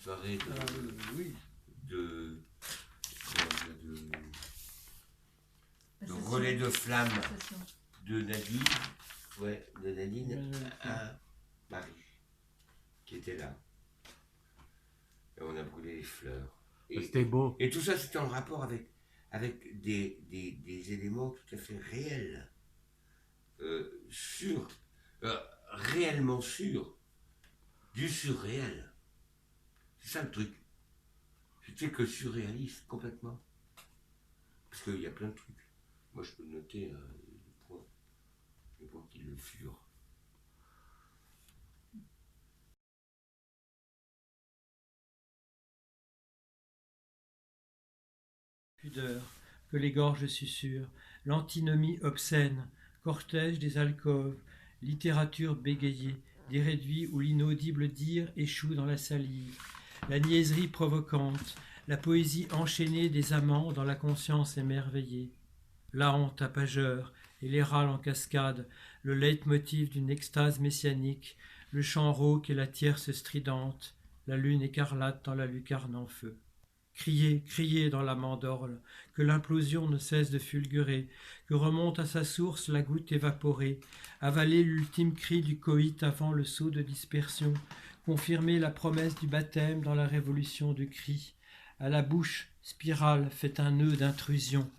soirée oui. de relais de flammes de Nadine, à Paris, qui était là. Et on a brûlé les fleurs. C'était beau. Et tout ça, c'était en rapport avec des éléments tout à fait réels, réellement sûrs, du surréel. C'est ça le truc. C'était que surréaliste, complètement. Parce qu'il y a plein de trucs. Moi, je peux noter les points qui le furent. Pudeur, que les gorges susurrent, l'antinomie obscène, cortège des alcôves, littérature bégayée, des réduits où l'inaudible dire échoue dans la salive, la niaiserie provocante, la poésie enchaînée des amants dans la conscience émerveillée, la honte à pageur et les râles en cascade, le leitmotiv d'une extase messianique, le chant rauque et la tierce stridente, la lune écarlate dans la lucarne en feu. Criez, criez dans la mandorle, que l'implosion ne cesse de fulgurer, que remonte à sa source la goutte évaporée, avalez l'ultime cri du coït avant le saut de dispersion, confirmez la promesse du baptême dans la révolution du cri. À la bouche, spirale, fait un nœud d'intrusion.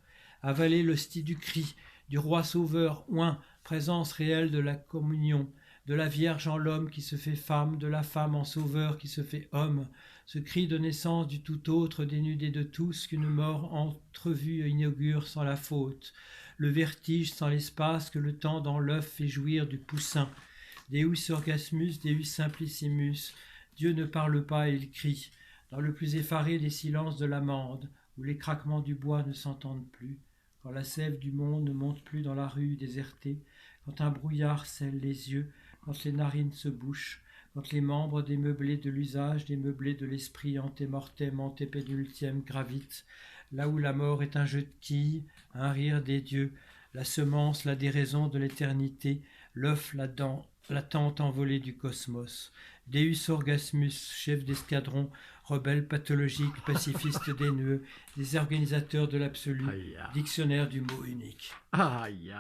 Avalez l'hostie du cri, du roi sauveur, oint, présence réelle de la communion, de la Vierge en l'homme qui se fait femme, de la femme en sauveur qui se fait homme, ce cri de naissance du tout autre dénudé de tous qu'une mort entrevue inaugure sans la faute, le vertige sans l'espace que le temps dans l'œuf fait jouir du poussin. Deus orgasmus, Deus simplissimus, Dieu ne parle pas et il crie, dans le plus effaré des silences de l'amande, où les craquements du bois ne s'entendent plus, quand la sève du monde ne monte plus dans la rue désertée, quand un brouillard scelle les yeux, quand les narines se bouchent, quand les membres démeublés de l'usage, démeublés de l'esprit antémortem, antépénultième gravitent, là où la mort est un jeu de quilles, un rire des dieux, la semence, la déraison de l'éternité, l'œuf, la tente envolée du cosmos. Deus orgasmus, chef d'escadron, rebelle pathologique, pacifiste dénueux, des organisateurs de l'absolu, dictionnaire du mot unique. Aïe.